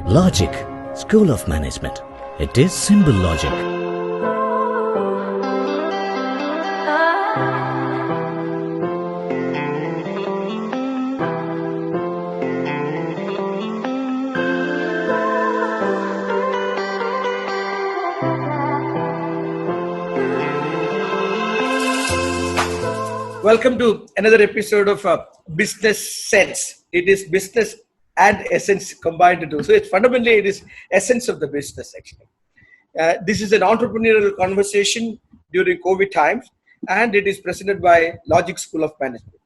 Logic, School of Management. It is simple logic. Welcome to another episode of Business Sense. It is business and essence combined into. So it's fundamentally it is essence of the business actually. This is an entrepreneurial conversation during COVID times, and it is presented by Logic School of Management.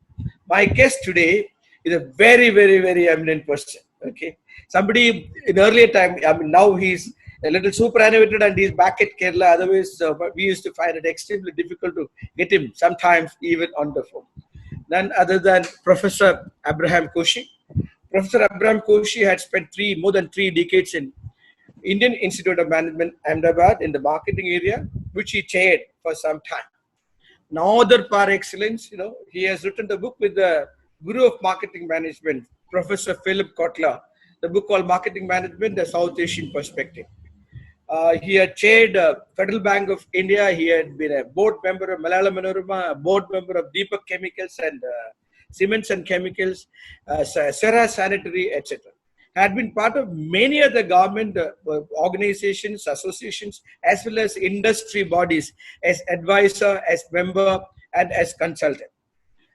My guest today is a very eminent person. Okay, somebody in earlier time. I mean, now he's a little superannuated and he's back at Kerala. Otherwise, we used to find it extremely difficult to get him sometimes even on the phone. None other than Professor Abraham Koshy. Professor Abraham Koshy had spent more than 3 decades in Indian Institute of Management, Ahmedabad, in the marketing area, which he chaired for some time. Now, other par excellence, he has written the book with the Guru of Marketing Management, Professor Philip Kotler, the book called Marketing Management, the South Asian Perspective. He had chaired Federal Bank of India. He had been a board member of Malayalam Manorama, a board member of Deepak Chemicals and Cements and Chemicals, Serra Sanitary, etc. Had been part of many other government organizations, associations, as well as industry bodies as advisor, as member, and as consultant.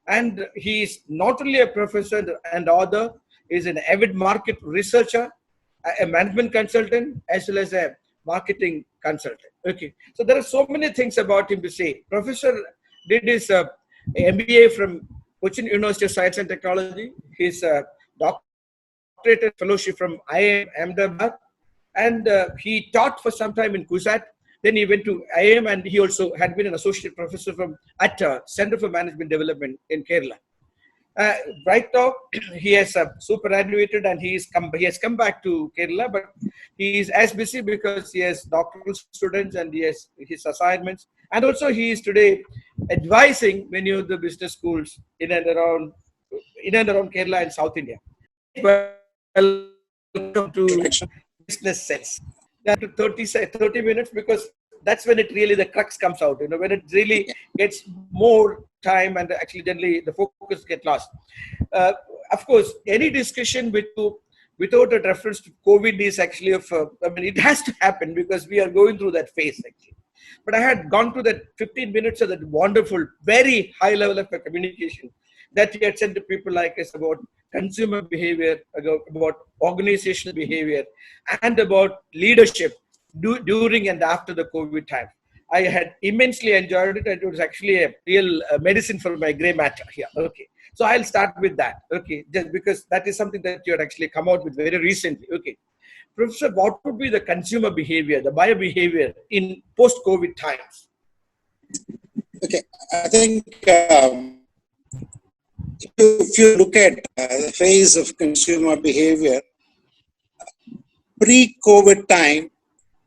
And he is not only a professor and author, he is an avid market researcher, a management consultant, as well as a marketing consultant. Okay, so there are so many things about him to say. Professor did his MBA from Cochin University of Science and Technology, his doctorate fellowship from IIM Ahmedabad, and he taught for some time in CUSAT. Then he went to IIM, and he also had been an associate professor at Center for Management Development in Kerala. Right now, he has superannuated and he has come back to Kerala, but he is as busy because he has doctoral students and he has his assignments, and also he is today advising many of the business schools in and around Kerala and South India. Welcome to Business Sense. That 30 minutes, because that's when the crux comes out, when it really gets more time and actually generally the focus gets lost. Of course, any discussion without a reference to COVID is actually it has to happen because we are going through that phase actually. But I had gone through that 15 minutes of that wonderful, very high level of communication that he had said to people like us about consumer behavior, about organizational behavior, and about leadership during and after the COVID time. I had immensely enjoyed it, and it was actually a real medicine for my grey matter here. Okay, so I'll start with that. Okay, just because that is something that you had actually come out with very recently. Okay, Professor, what would be the consumer behavior, the buyer behavior in post-COVID times? Okay, I think if you look at the phase of consumer behavior, pre-COVID time,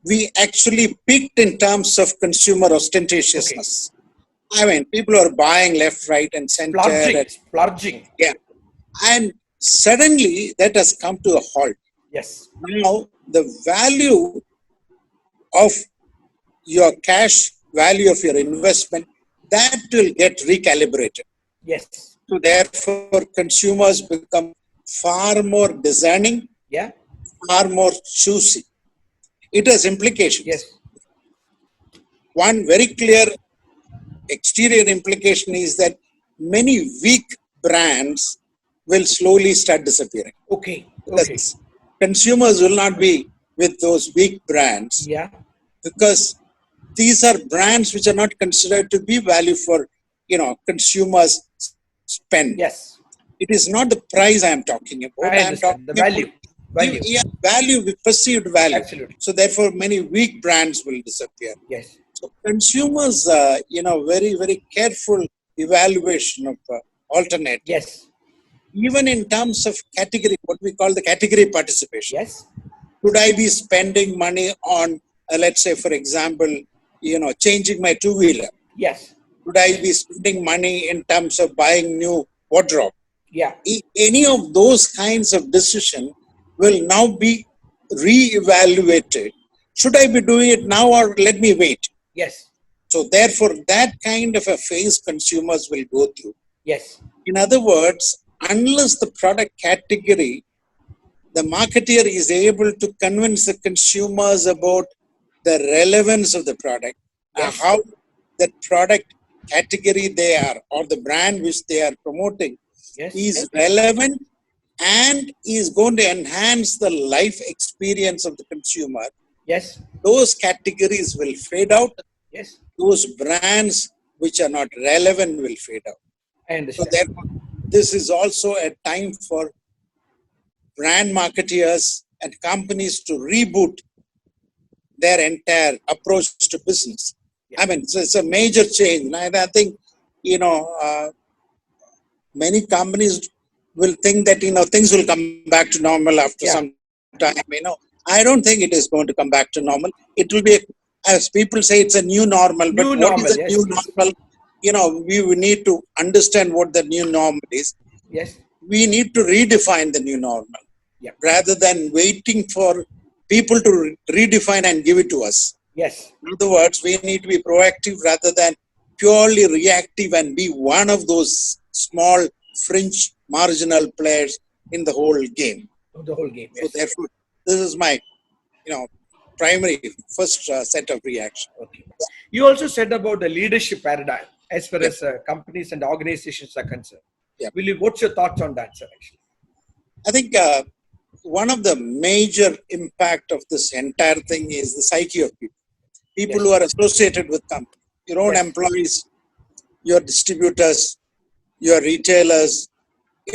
we actually peaked in terms of consumer ostentatiousness. Okay. I mean, people are buying left, right, and center. Splurging. Yeah. And suddenly that has come to a halt. Yes. Now, the value of your cash, value of your investment, that will get recalibrated. Yes. So therefore, consumers become far more discerning, far more choosy. It has implications. Yes. One very clear exterior implication is that many weak brands will slowly start disappearing. Okay. Consumers will not be with those weak brands. Yeah. Because these are brands which are not considered to be value for, consumers spend. Yes. It is not the price I am talking about. I am talking the value. Value, perceived value. Absolutely. So therefore, many weak brands will disappear. Yes. So consumers, very careful evaluation of alternatives. Yes. Even in terms of category, what we call the category participation. Yes. Could I be spending money on, let's say, for example, changing my two-wheeler? Yes. Could I be spending money in terms of buying new wardrobe? Yeah. Any of those kinds of decision will now be re-evaluated. Should I be doing it now or let me wait? Yes. So therefore, that kind of a phase consumers will go through. Yes. In other words, unless the product category, the marketeer is able to convince the consumers about the relevance of the product, Yes. how that product category they are or the brand which they are promoting Yes. is relevant and is going to enhance the life experience of the consumer, Yes. those categories will fade out. Yes. Those brands which are not relevant will fade out. I So understand. therefore, this is also a time for brand marketeers and companies to reboot their entire approach to business. Yeah. I mean, it's a major change. And I think, many companies will think that, things will come back to normal after Yeah. some time. I don't think it is going to come back to normal. It will be, as people say, it's a new normal. But New what normal, is a yes, new yes. normal? We need to understand what the new normal is. Yes. We need to redefine the new normal. Yeah. Rather than waiting for people to redefine and give it to us. Yes. In other words, we need to be proactive rather than purely reactive and be one of those small fringe marginal players in the whole game. The whole game. So Yes. therefore, this is my primary first set of reaction. Okay. You also said about the leadership paradigm as far Yeah. as companies and organizations are concerned. Yeah. What's your thoughts on that, sir? Actually? I think one of the major impact of this entire thing is the psyche of people. People Yes. who are associated with company, your own Yes. employees, your distributors, your retailers,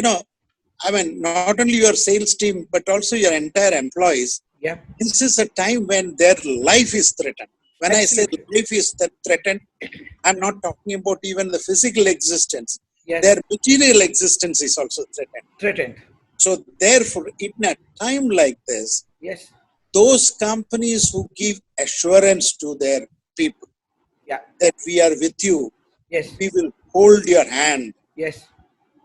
not only your sales team, but also your entire employees. Yeah. This is a time when their life is threatened. When Absolutely. I say life is threatened, I'm not talking about even the physical existence. Yes. Their material existence is also threatened. Threatened. So therefore, in a time like this, Yes. those companies who give assurance to their people Yeah. that we are with you, Yes. we will hold your hand. Yes.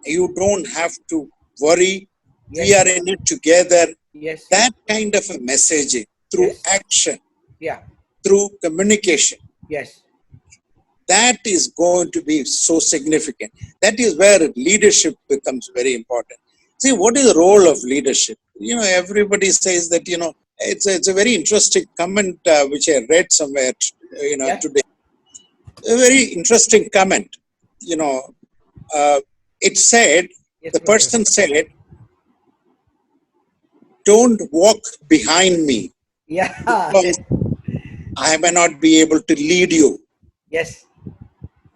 You don't have to worry. Yes. We are in it together. Yes. That kind of a messaging through Yes. action, Yeah. through communication, Yes. that is going to be so significant. That is where leadership becomes very important. See, what is the role of leadership? Everybody says that, it's a very interesting comment which I read somewhere, Yeah. today. A very interesting comment. It said, Yes, the Professor. person said, don't walk behind me Yeah. because I may not be able to lead you. Yes.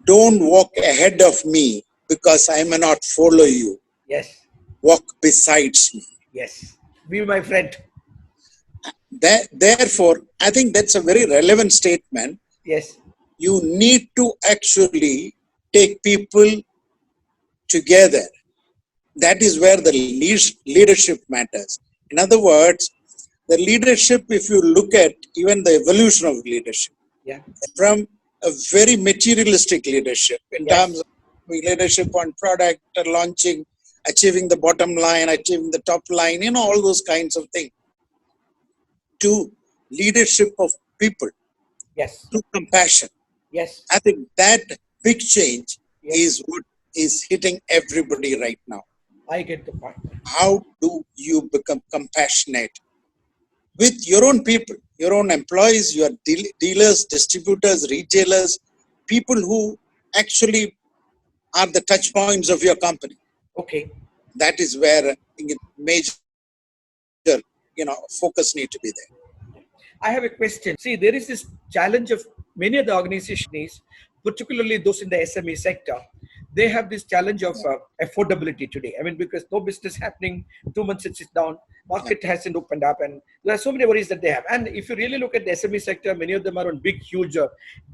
Don't walk ahead of me because I may not follow you. Yes. Walk besides me. Yes. Be my friend. Therefore, I think that's a very relevant statement. Yes. You need to actually take people together. That is where the leadership matters. In other words, the leadership, if you look at even the evolution of leadership, Yeah. from a very materialistic leadership in Yes. terms of leadership on product launching, achieving the bottom line, achieving the top line, all those kinds of things, to leadership of people, Yes. to compassion. Yes. I think that big change Yes. is what is hitting everybody right now. I get the point. How do you become compassionate with your own people, your own employees, your dealers, distributors, retailers, people who actually are the touch points of your company? Okay. That is where I think major, focus need to be there. I have a question. See, there is this challenge of many of the organizations, particularly those in the SME sector. They have this challenge of affordability today. I mean, because no business happening, 2 months it's down, market hasn't opened up, and there are so many worries that they have. And if you really look at the SME sector, many of them are on big, huge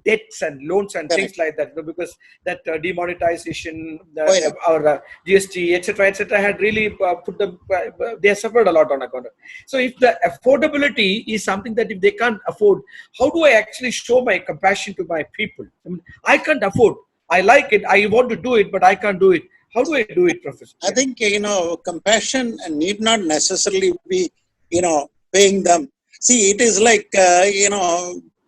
debts and loans and things like that. Because that demonetization or GST, etc., had really put them. They have suffered a lot on account of. So, if the affordability is something that if they can't afford, how do I actually show my compassion to my people? I mean, I can't afford. I like it. I want to do it, but I can't do it. How do I do it, Professor? I think, compassion need not necessarily be, paying them. See, it is like,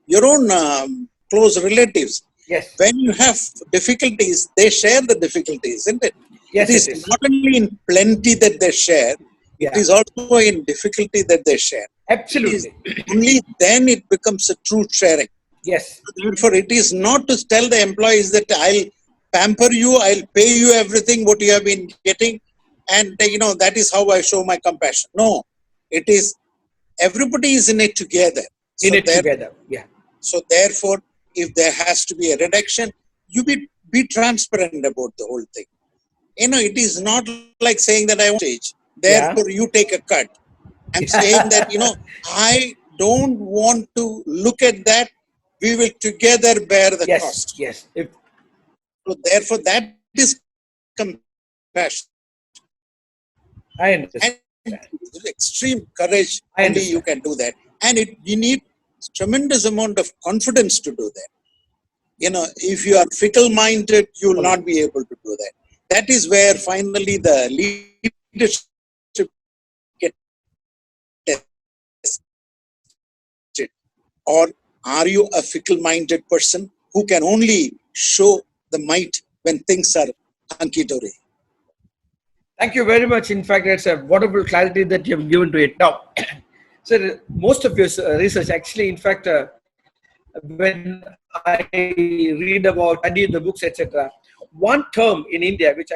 your own close relatives. Yes. When you have difficulties, they share the difficulties, isn't it? Yes, it is not only in plenty that they share, it is also in difficulty that they share. Absolutely. Only then it becomes a true sharing. Yes. Therefore, it is not to tell the employees that I'll pamper you, I'll pay you everything what you have been getting, and that is how I show my compassion. No, it is everybody is in it together. Together. Yeah. So therefore, if there has to be a reduction, you be transparent about the whole thing. It is not like saying that I want to change. Therefore, you take a cut. I'm saying that, I don't want to look at that. We will together bear the cost. Yes. So therefore, that is compassion. I understand. And extreme courage, only you can do that. And you need tremendous amount of confidence to do that. If you are fickle-minded, you will not be able to do that. That is where finally the leadership gets tested. Or are you a fickle-minded person who can only show the might when things are hunky-dory? Thank you very much. In fact, that's a wonderful clarity that you have given to it. Now, so most of your research actually, in fact, when I read about, study the books, etc., one term in India which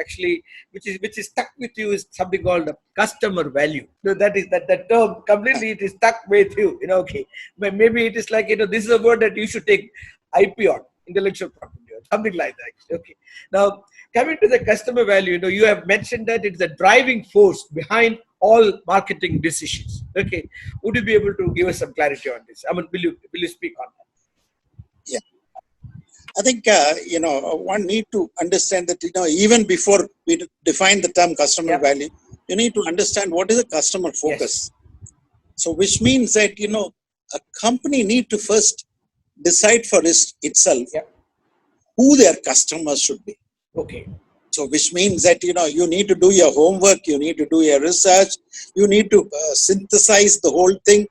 is stuck with you is something called customer value. So that term completely it is stuck with you. Okay, maybe it is like this is a word that you should take IP on, intellectual property, or something like that. Okay. Now, coming to the customer value, you have mentioned that it's the driving force behind all marketing decisions. Okay, would you be able to give us some clarity on this? Will you speak on that? Yeah, I think one need to understand that even before we define the term customer value, you need to understand what is a customer focus. Yes. So, which means that a company need to first decide for itself who their customers should be. Okay. So, which means that, you need to do your homework, you need to do your research, you need to synthesize the whole thing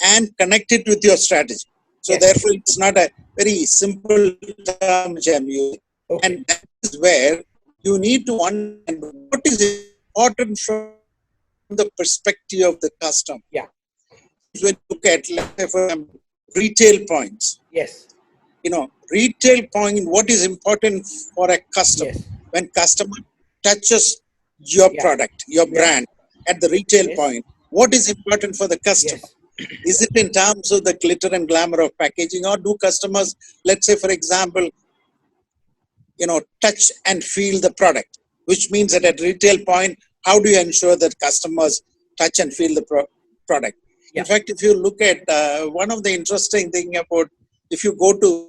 and connect it with your strategy. So, therefore, it's not a very simple term which I'm using. Okay. And that is where you need to understand what is important from the perspective of the customer. Yeah. When you look at, let's say, for example, retail points. Yes. Retail point, what is important for a customer? Yes. When customer touches your product, your brand at the retail point, what is important for the customer? Yes. Is it in terms of the glitter and glamour of packaging, or do customers, let's say, for example, touch and feel the product? Which means that at retail point, how do you ensure that customers touch and feel the product? Yeah. In fact, if you look at one of the interesting thing about, if you go to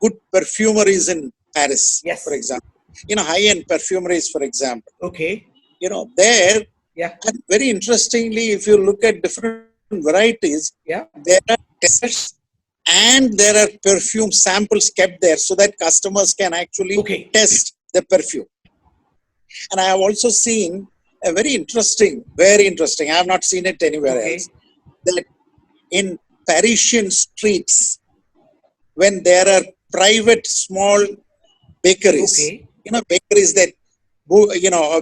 good perfumeries in Paris, for example, high-end perfumeries, for example. Okay. There, and very interestingly, if you look at different varieties, there are tests and there are perfume samples kept there so that customers can actually test the perfume. And I have also seen a very interesting, I have not seen it anywhere else, that in Parisian streets, when there are private small bakeries, bakeries that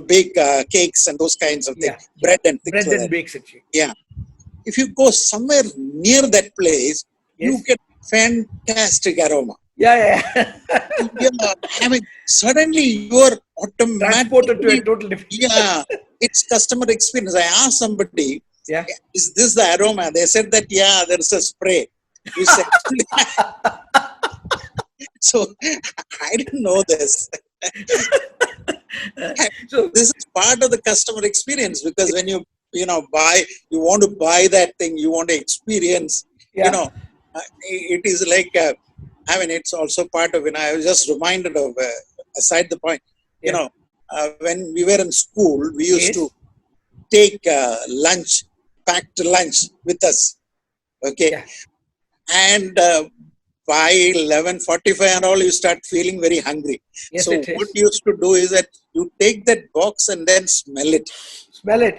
bake cakes and those kinds of things, bread and things like that. Bakes, actually. Yeah. If you go somewhere near that place, you get fantastic aroma. Suddenly you are transported to a total different. It's customer experience. I asked somebody, is this the aroma? They said that, there's a spray. We said, so I didn't know this. So this is part of the customer experience, because when you want to buy that thing, you want to experience, it is like, it's also part of, I was just reminded of, aside the point, when we were in school, we used to take packed lunch with us. Okay. And by 11:45 and all, you start feeling very hungry. So what you used to do is that you take that box and then smell it. Smell it,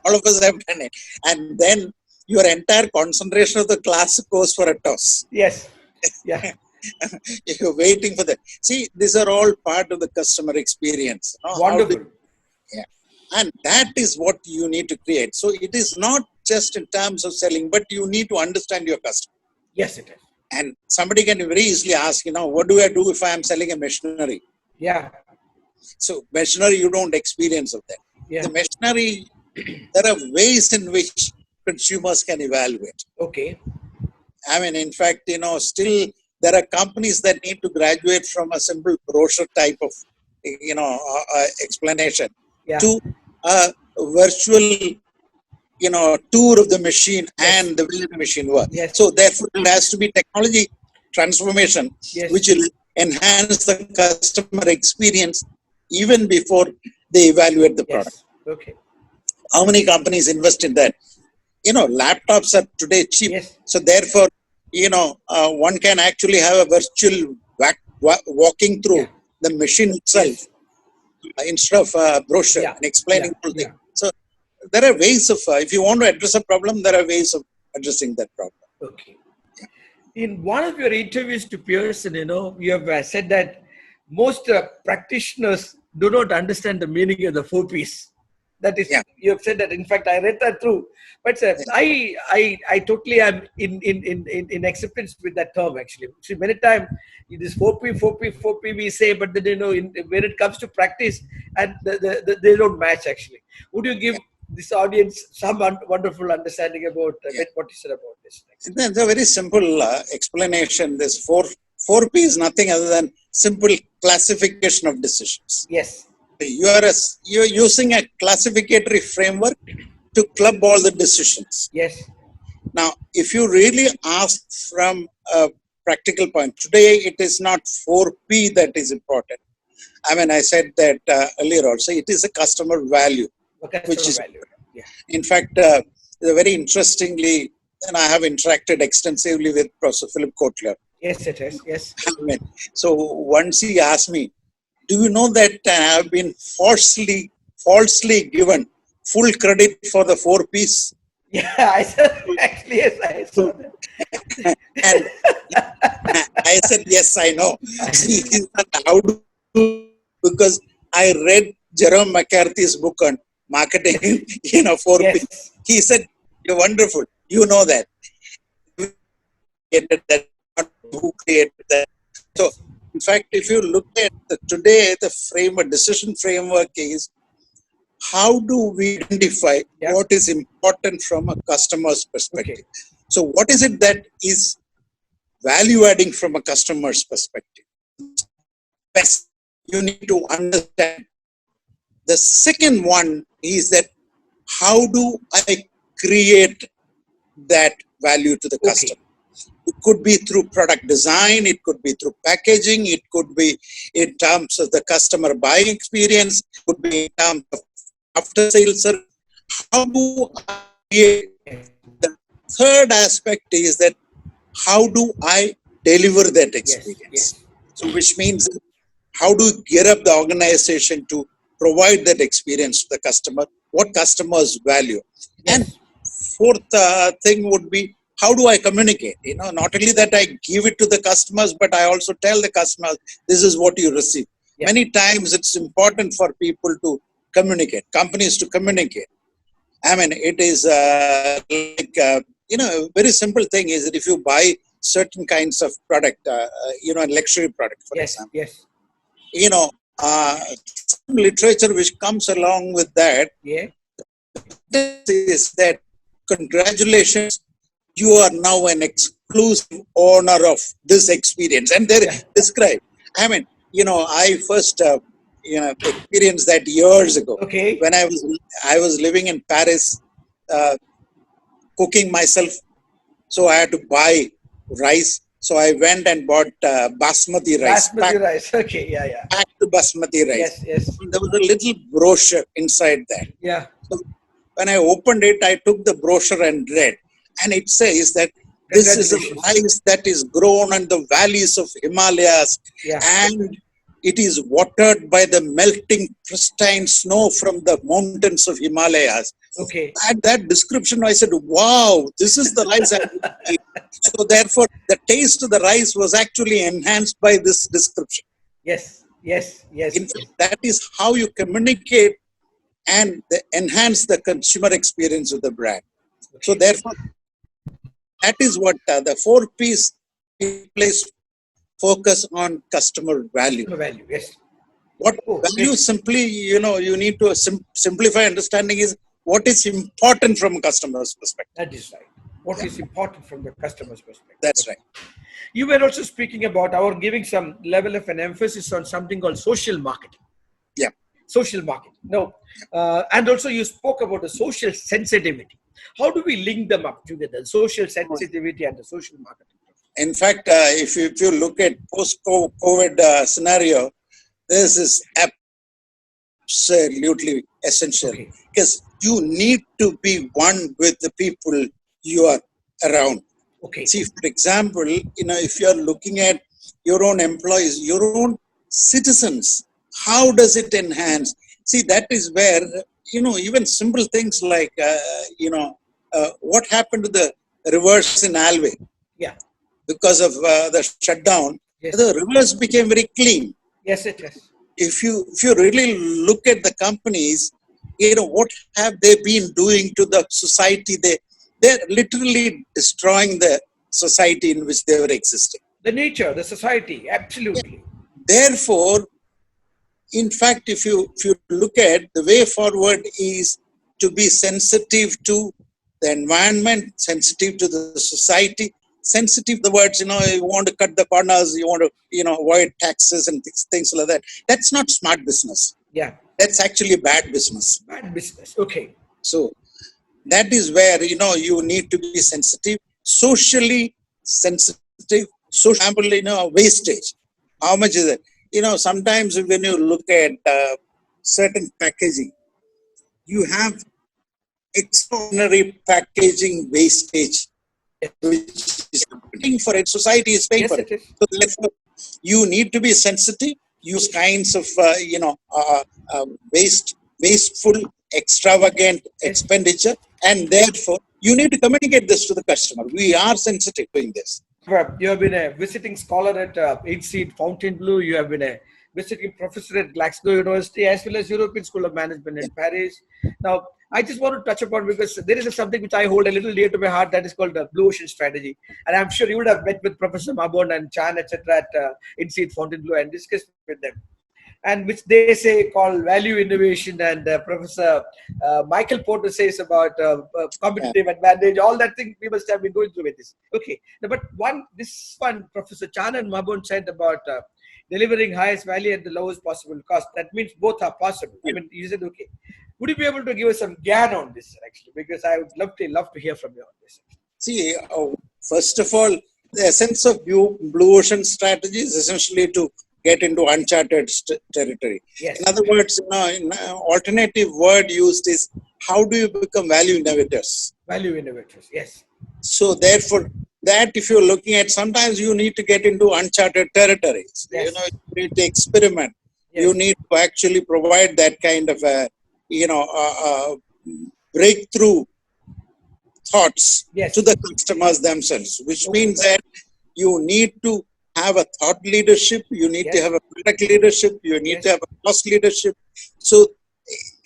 All of us have done it. And then your entire concentration of the class goes for a toss. Yes. Yeah. You're waiting for that. See, these are all part of the customer experience. You know, Wonderful. yeah. And that is what you need to create. So it is not just in terms of selling, but you need to understand your customer. Yes, it is. And somebody can very easily ask, what do I do if I am selling a machinery? Yeah. So machinery, you don't experience of that. Yeah. The machinery, there are ways in which consumers can evaluate. Okay. I mean, in fact, still there are companies that need to graduate from a simple brochure type of, explanation to a virtual, tour of the machine and the way the machine works. Yes. So therefore, it has to be technology transformation, which will enhance the customer experience even before they evaluate the product. Okay. How many companies invest in that? Laptops are today cheap. Yes. So therefore, one can actually have a virtual walking through the machine itself instead of a brochure and explaining all things. So there are ways of, if you want to address a problem, there are ways of addressing that problem. Okay. In one of your interviews to Pearson, you have said that most practitioners do not understand the meaning of the 4 Ps. That is, you have said that. In fact, I read that through. But I totally am in acceptance with that term, actually. See, many times it is 4P we say, but then, when it comes to practice, and they don't match, actually. Would you give this audience some wonderful understanding about what you said about this? It's a very simple explanation. This 4P is nothing other than simple classification of decisions. Yes. You're using a classificatory framework to club all the decisions. Yes. Now, if you really ask from a practical point, today it is not 4P that is important. I mean, I said that earlier also, it is a customer value. Which is value. Yeah. In fact, very interestingly, and I have interacted extensively with Professor Philip Kotler. Yes, it is. Yes. So once he asked me, do you know that I have been falsely given full credit for the 4 Ps? Yeah, I said, actually, yes, I saw that. And I said, yes, I know. See, how do, because I read Jerome McCarthy's book on marketing, 4 Ps. He said, you're wonderful. You know that. Who created that? So, in fact, if you look at today, the decision framework is how do we identify what is important from a customer's perspective? Okay. So, what is it that is value adding from a customer's perspective? Best, you need to understand. The second one is that how do I create that value to the customer? It could be through product design, it could be through packaging, it could be in terms of the customer buying experience, it could be in terms of after sales service. How do I create? The third aspect is that how do I deliver that experience? So which means how do you gear up the organization to provide that experience to the customer, what customers value. And fourth thing would be, how do I communicate? Not only that I give it to the customers, but I also tell the customers, this is what you receive. Many times it's important for people to communicate, companies to communicate. I mean, it is a very simple thing is that if you buy certain kinds of product, a luxury product, for example, some literature which comes along with that is that congratulations, you are now an exclusive owner of this experience. And they're described. I mean, I first experienced that years ago. Okay. When I was living in Paris, cooking myself. So I had to buy rice. So I went and bought basmati rice. Okay, yeah. Packed basmati rice. Yes. There was a little brochure inside that. Yeah. So when I opened it, I took the brochure and read. And it says that this is a rice that is grown in the valleys of Himalayas. Yeah. And It is watered by the melting pristine snow from the mountains of Himalayas. Okay. At that description, I said, wow, this is the rice I would eat. So therefore, the taste of the rice was actually enhanced by this description. Yes. Yes. Yes. In fact, that is how you communicate and enhance the consumer experience of the brand. So therefore, that is what the 4Ps place focus on customer value. Value. Yes. What value simply, you need to simplify understanding is what is important from a customer's perspective. That is right. What is important from the customer's perspective. That's right. You were also speaking about our giving some level of an emphasis on something called social marketing. Yeah. Social marketing. No. And also you spoke about the social sensitivity. How do we link them up together? Social sensitivity and the social marketing. In fact, if you look at post-COVID scenario, this is absolutely essential because you need to be one with the people you are around. Okay. See, for example, if you are looking at your own employees, your own citizens, how does it enhance? See, that is where, even simple things like, what happened to the rivers in Alway? Yeah. Because of the shutdown, yes. The rivers became very clean. Yes, it is. If you really look at the companies, what have they been doing to the society? They're literally destroying the society in which they were existing. The nature, the society, absolutely. Therefore, in fact, if you look at the way forward is to be sensitive to the environment, sensitive to the society, sensitive to the words, you want to cut the corners, you want to, avoid taxes and things like that. That's not smart business. Yeah. That's actually bad business. Bad business. Okay. So that is where, you need to be sensitive, socially sensitive, wastage. How much is it? Sometimes when you look at certain packaging, you have extraordinary packaging wastage, which is happening for it. Society is paying for it. So therefore, you need to be sensitive, use kinds of, wasteful, extravagant expenditure, and therefore, you need to communicate this to the customer. We are sensitive doing this. You have been a visiting scholar at H-Seed Fontainebleau. You have been a visiting professor at Glasgow University as well as European School of Management in Paris. Now, I just want to touch upon, because there is something which I hold a little dear to my heart, that is called the Blue Ocean Strategy. And I'm sure you would have met with Professor Mabon and Chan, etc. at H-Seed Fontainebleau and discussed with them. And which they say called value innovation, and Professor Michael Porter says about competitive advantage, all that thing we must have been going through with this. Okay, but this one Professor Chan and Mabon said about delivering highest value at the lowest possible cost. That means both are possible. I mean, you said, okay. Would you be able to give us some gyan on this, actually? Because I would love to hear from you on this. See, first of all, the essence of Blue Ocean Strategy is essentially to get into uncharted territory. Yes. In other words, alternative word used is, how do you become value innovators? Value innovators, yes. So therefore, that if you're looking at, sometimes you need to get into uncharted territories. Yes. You need to experiment. Yes. You need to actually provide that kind of breakthrough thoughts to the customers themselves, which means that you need to have a thought leadership, you need to have a product leadership, you need to have a cost leadership. So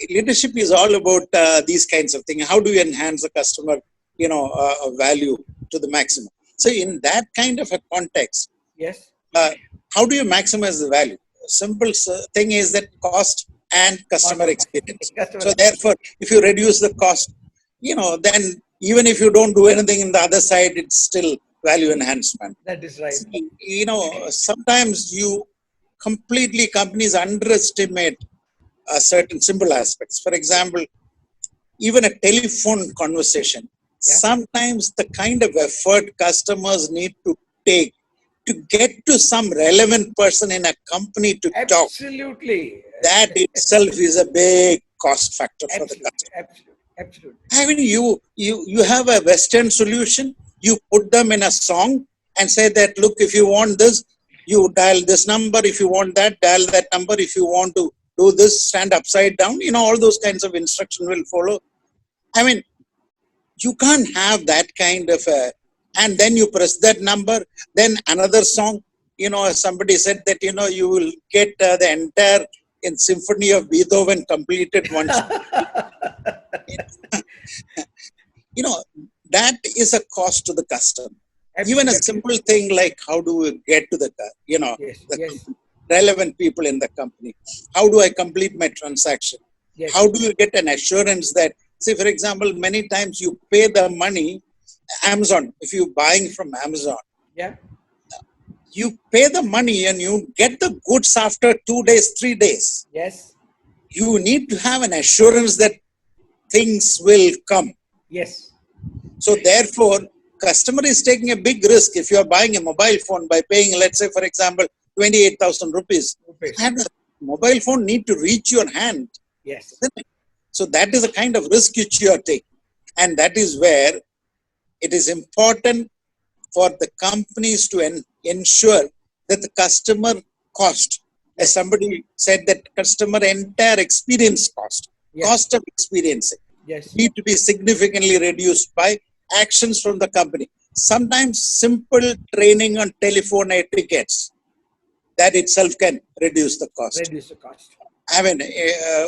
leadership is all about these kinds of things. How do you enhance the customer, value to the maximum? So in that kind of a context, how do you maximize the value? Simple thing is that cost and customer experience. So therefore, if you reduce the cost, then even if you don't do anything in the other side, it's still value enhancement. That is right. Sometimes companies underestimate certain simple aspects. For example, even a telephone conversation, sometimes the kind of effort customers need to take to get to some relevant person in a company to talk. Absolutely. That itself is a big cost factor for the customer. Absolutely. I mean, you have a Western solution, you put them in a song and say that, look, if you want this, You dial this number if you want that, dial that number if you want to do this, stand upside down, all those kinds of instruction will follow. I mean, you can't have that kind of and then you press that number, then another song, somebody said that, you will get the entire symphony of Beethoven completed once. That is a cost to the customer. Even a simple thing like how do we get to the relevant people in the company? How do I complete my transaction? Yes. How do you get an assurance that, say, for example, many times you pay the money, Amazon, if you're buying from Amazon, you pay the money and you get the goods after 2 days, 3 days. Yes. You need to have an assurance that things will come. Yes. So therefore, customer is taking a big risk if you are buying a mobile phone by paying, let's say, for example, 28,000 rupees. And a mobile phone need to reach your hand. Yes. So that is a kind of risk which you are taking. And that is where it is important for the companies to ensure that the customer cost, as somebody said, that customer entire experience cost of experiencing, need to be significantly reduced by actions from the company. Sometimes simple training on telephone etiquettes, that itself can reduce the cost. I mean,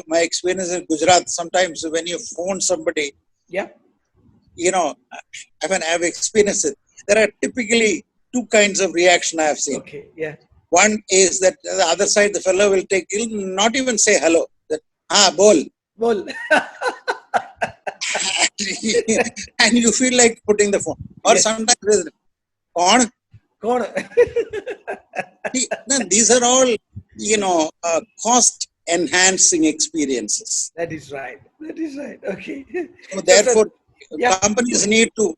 my experience in Gujarat, sometimes when you phone somebody, I've experienced it. There are typically two kinds of reaction I have seen. One is that the other side, the fellow he'll not even say hello. Bol. And you feel like putting the phone. Or sometimes, Kaun? These are all, cost enhancing experiences. That is right. Okay. So therefore, companies need to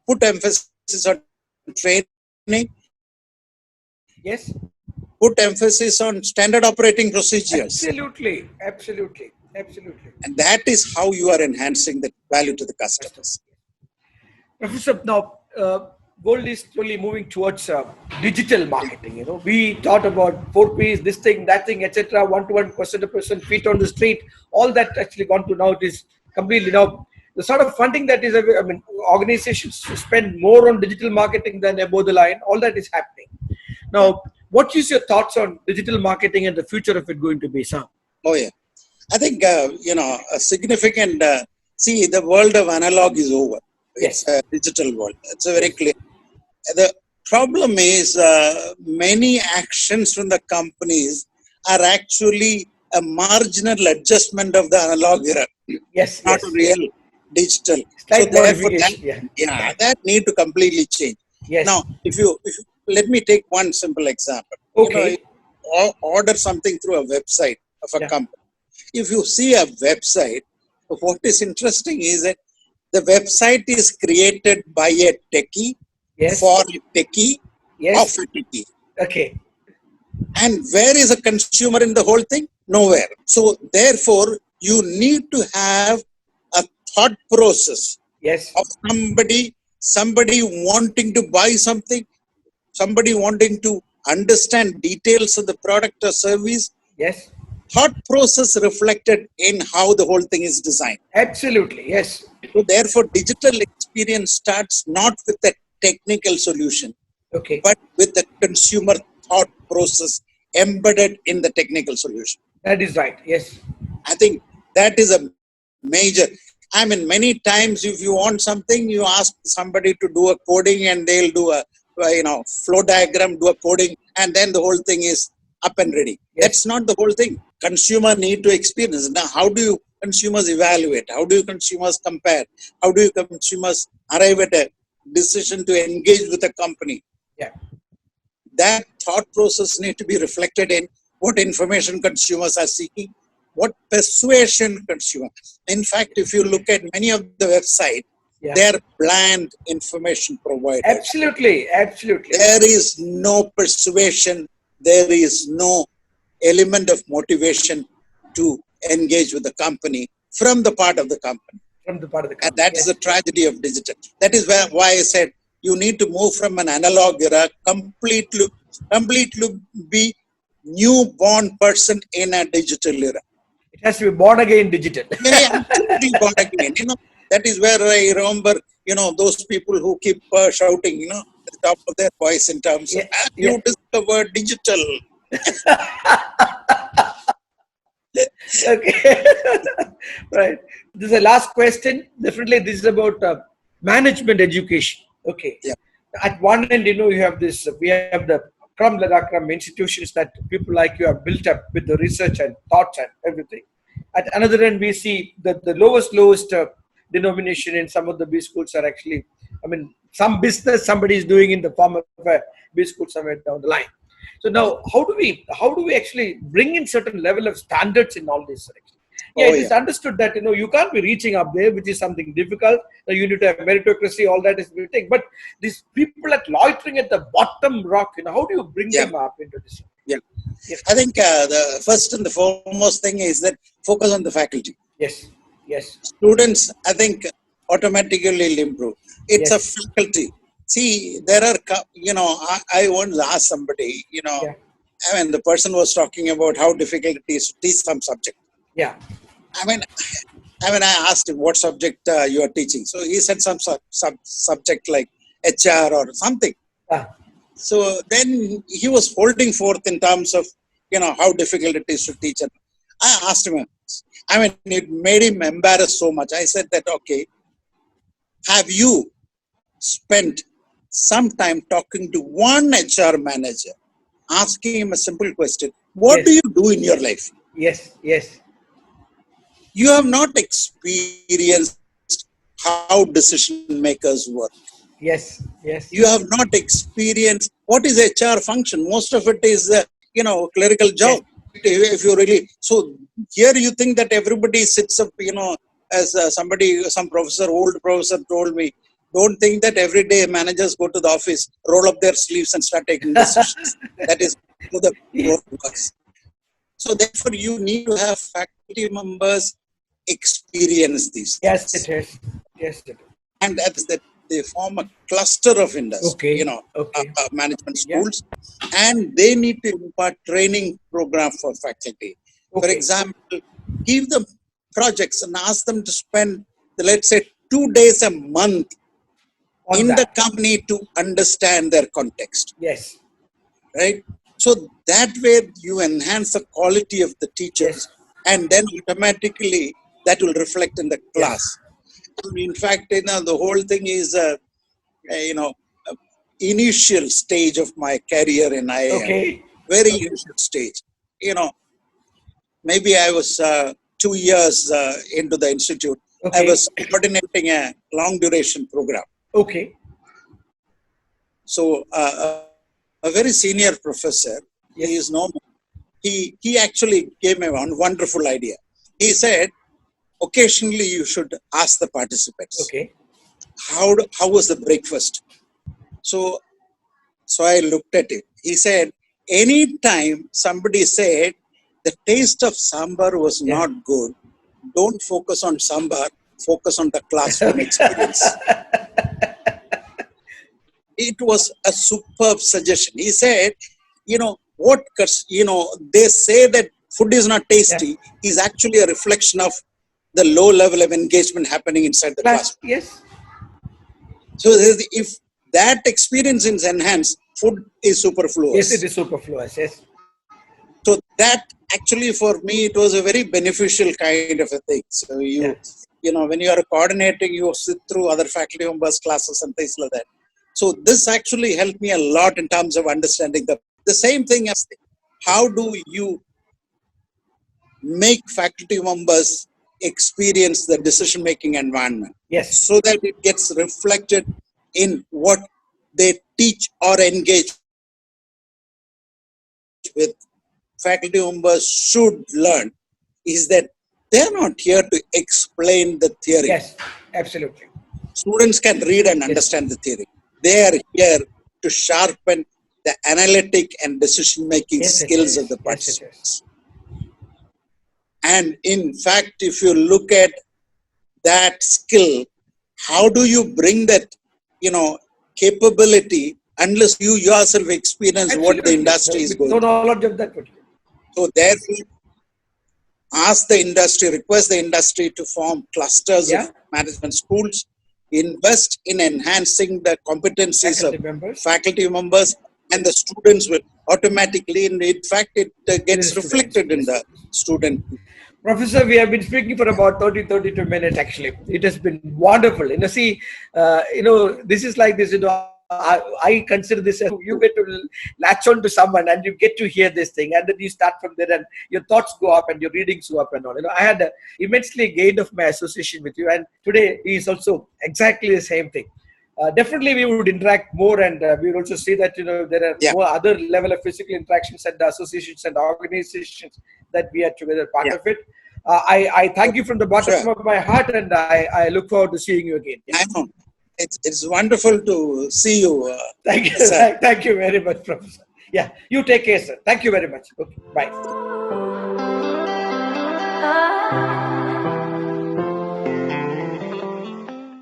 put emphasis on training. Yes. Put emphasis on standard operating procedures. Absolutely. And that is how you are enhancing the value to the customers. Professor, now world is slowly moving towards digital marketing. We thought about 4 Ps, this thing, that thing, etc. One-to-one, person-to-person, feet on the street. All that actually gone to now. It is completely now the sort of funding that is. Organizations spend more on digital marketing than above the line. All that is happening. Now, what is your thoughts on digital marketing and the future of it going to be, sir? Oh yeah, I think a significant. See, the world of analog is over. It's a digital world. It's a very clear. The problem is many actions from the companies are actually a marginal adjustment of the analog era. Not real digital. So therefore, that need to completely change. Now, if you let me take one simple example. Okay. Order something through a website of a company. If you see a website, what is interesting is that the website is created by a techie, for a techie, of a techie. Okay. And where is a consumer in the whole thing? Nowhere. So therefore, you need to have a thought process of somebody wanting to buy something, somebody wanting to understand details of the product or service. Thought process reflected in how the whole thing is designed. Absolutely, yes. So therefore, digital experience starts not with a technical solution, but with the consumer thought process embedded in the technical solution. That is right, yes. I think that is a major. Many times if you want something, you ask somebody to do a coding and they'll do a flow diagram, do a coding, and then the whole thing is up and ready. That's not the whole thing. Consumer need to experience. Now, how do you consumers evaluate? How do you consumers compare? How do you consumers arrive at a decision to engage with a company? That thought process need to be reflected in what information consumers are seeking, what persuasion consumers. In fact, if you look at many of the websites, they are bland information providers. Absolutely. There is no persuasion. There is no element of motivation to engage with the company from the part of the company. And that is the tragedy of digital. That is why I said you need to move from an analog era completely completely be newborn person in a digital era. It has to be born again digital. Yeah, absolutely born again. That is where I remember, those people who keep shouting, at the top of their voice in terms of, Yeah, have yeah. you discovered digital? Okay. Right. This is the last question. Definitely, this is about management education. Okay. Yeah. At one end, you have this. We have the Kram Ladakram institutions that people like you have built up with the research and thoughts and everything. At another end, we see that the lowest denomination in some of the B schools are actually, some business somebody is doing in the form of a B school somewhere down the line. So now, how do we actually bring in certain level of standards in all this? Yeah, it is understood that you can't be reaching up there, which is something difficult. You need to have meritocracy, all that is the thing. But these people loitering at the bottom rock, how do you bring them up into this? Yeah. Yes. I think the first and the foremost thing is that focus on the faculty. Yes. Yes. Students, I think, automatically will improve. It's a faculty. See, there are, I once asked somebody, the person was talking about how difficult it is to teach some subject. Yeah. I asked him what subject you are teaching. So he said some subject like HR or something. So then he was holding forth in terms of, how difficult it is to teach. And I asked him, it made him embarrassed so much. I said that, okay, have you spent some time talking to one HR manager, asking him a simple question, what do you do in your life? Yes, yes. You have not experienced how decision makers work. Yes, yes. You have not experienced what is HR function. Most of it is, clerical job. If you really, so here you think that everybody sits up, as some old professor told me, don't think that every day managers go to the office, roll up their sleeves and start taking decisions. That is how the work works. So therefore, you need to have faculty members experience these Yes, things. it is. Yes, it is. And that's that they form a cluster of industry, Okay. management schools, and they need to impart training program for faculty. Okay. For example, give them projects and ask them to spend, let's say, 2 days a month in the company to understand their context. Yes. Right? So that way you enhance the quality of the teachers, and then automatically that will reflect in the class. In fact, the whole thing is, initial stage of my career in IIM. Okay. Very initial stage. Maybe I was 2 years into the institute. Okay. I was coordinating a long duration program. Okay. So a very senior professor, he is no more. He actually gave me one wonderful idea. He said, occasionally you should ask the participants, okay, how was the breakfast? So I looked at it. He said, anytime somebody said the taste of sambar was not good, don't focus on sambar, focus on the classroom experience. It was a superb suggestion. He said, they say that food is not tasty is actually a reflection of the low level of engagement happening inside the class. Yes. So if that experience is enhanced, food is superfluous. Yes, it is superfluous. Yes. So that actually for me, it was a very beneficial kind of a thing. So when you are coordinating, you sit through other faculty members' classes and things like that. So this actually helped me a lot in terms of understanding the same thing as how do you make faculty members experience the decision-making environment. Yes. So that it gets reflected in what they teach or engage with. Faculty members should learn is that they're not here to explain the theory. Yes, absolutely. Students can read and understand the theory. They are here to sharpen the analytic and decision-making skills of the participants. And in fact, if you look at that skill, how do you bring that, capability unless you yourself experience what the industry is going no through. knowledge of that. So therefore, request the industry to form clusters of management schools, invest in enhancing the competencies of faculty members, and the students will automatically, in fact, it gets reflected in the student. Professor, we have been speaking for about 32 minutes actually. It has been wonderful. This is like this, I consider this as you get to latch on to someone and you get to hear this thing, and then you start from there and your thoughts go up and your readings go up and all. I had immensely gained of my association with you, and today is also exactly the same thing. Definitely we would interact more, and we will also see that there are more other level of physical interactions and associations and organizations that we are together part of it. I thank you from the bottom of my heart, and I look forward to seeing you again. I know. It's wonderful to see you. Thank you. Thank you very much, Professor. Yeah, you take care, sir. Thank you very much. Okay, bye.